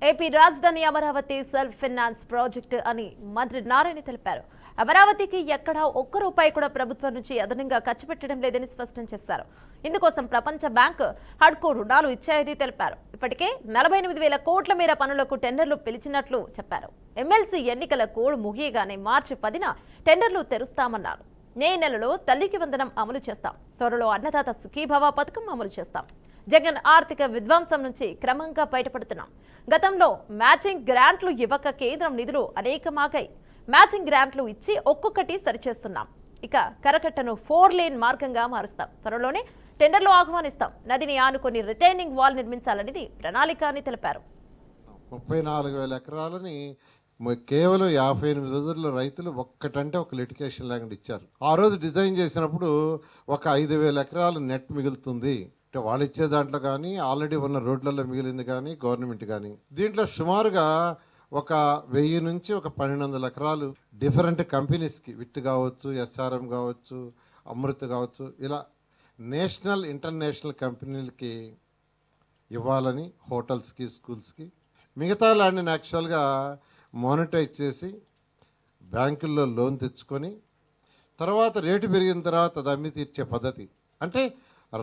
AP రాజధాని Amaravati self finance project అని మంత్రి నారాయణ తెలిపారు. అమరావతికి ఎక్కడా ఒక్క రూపాయి కూడా ప్రభుత్వం నుంచి అదనంగా ఖర్చు పెట్టడం లేదని స్పష్టం చేశారు. ఇందుకోసం ప్రపంచ బ్యాంకు హడ్కో రుణాలు ఇచ్చాయని తెలిపారు. ఇప్పటికే 48,000 కోట్ల మేర పనులకు టెండర్లు పిలిచినట్లు చెప్పారు. ఎమ్మెల్సీ ఎన్నికల కోడ్ ముగియగానే మార్చి 10న టెండర్లు తెరుస్తామన్నారు. మే నెలలో తల్లికి వందనం అమలు చేస్తాం. త్వరలో అన్నదాత సుఖీభవ పథకం అమలు చేస్తాం. జగన్ ఆర్థిక విధ్వంసం నుంచి క్రమంగా బయటపడుతున్నాం. గతంలో మ్యాచింగ్ గ్రాంట్లు ఇవ్వక కేంద్రం నిధులు అనేకమాగాయి. మ్యాచింగ్ గ్రాంట్లు ఇచ్చి ఒక్కొక్కటి సరిచేస్తున్నాం. ఇక కరకట్టను 4 లేన్ మార్గంగా మారుస్తాం. త్వరలోనే టెండర్లు ఆహ్వానిస్తాం. నదిని ఆనుకొని రిటైనింగ్ వాల్ నిర్మించాలనేది ప్రణాళిక అని తెలిపారు. 34,000 ఎకరాలని కేవలం 58 రోజుల్లో రైతులు ఒక్కటంటే ఒక లిటికేషన్ ల్యాండ్ ఇచ్చారు. ఆ రోజు డిజైన్ చేసినప్పుడు ఒక 5,000 ఎకరాలు నెట్ మిగులుతుంది అంటే వాళ్ళు ఇచ్చే దాంట్లో కానీ ఆల్రెడీ ఉన్న రోడ్లలో మిగిలింది కానీ గవర్నమెంట్ కానీ. దీంట్లో సుమారుగా ఒక 1000 నుంచి ఒక 1200 ఎకరాలు డిఫరెంట్ కంపెనీస్కి విట్ కావచ్చు, ఎస్ఆర్ఎం కావచ్చు, అమృత్ కావచ్చు, ఇలా నేషనల్ ఇంటర్నేషనల్ కంపెనీలకి ఇవ్వాలని హోటల్స్కి స్కూల్స్కి. మిగతా ల్యాండ్ని యాక్చువల్గా మానిటైజ్ చేసి బ్యాంకుల్లో లోన్ తెచ్చుకొని తర్వాత రేటు పెరిగిన తర్వాత అది అమ్మి తీర్చే పద్ధతి. అంటే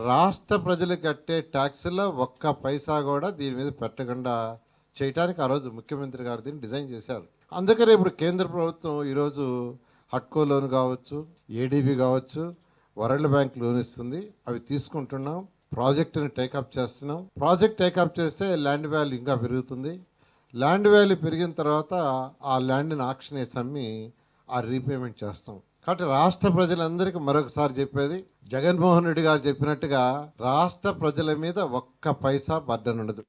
రాష్ట్ర ప్రజలు కట్టే ట్యాక్స్లో ఒక్క పైసా కూడా దీని మీద పెట్టకుండా చేయడానికి ఆ రోజు ముఖ్యమంత్రి గారు దీన్ని డిజైన్ చేశారు. అందుకనే ఇప్పుడు కేంద్ర ప్రభుత్వం ఈరోజు హడ్కో లోన్ కావచ్చు, ఏడీబీ కావచ్చు, వరల్డ్ బ్యాంక్ లోన్ ఇస్తుంది. అవి తీసుకుంటున్నాం. ప్రాజెక్టుని టేకప్ చేస్తున్నాం. ప్రాజెక్ట్ టేకప్ చేస్తే ల్యాండ్ వాల్యూ ఇంకా పెరుగుతుంది. ల్యాండ్ వాల్యూ పెరిగిన తర్వాత ఆ ల్యాండ్ని ఆక్షన్ వేసి అమ్మి ఆ రీపేమెంట్ చేస్తాం. కాబట్టి రాష్ట్ర ప్రజలందరికీ మరొకసారి చెప్పేది, జగన్మోహన్ రెడ్డి గారు చెప్పినట్టుగా రాష్ట్ర ప్రజల మీద ఒక్క పైసా బర్డెన్ ఉండదు.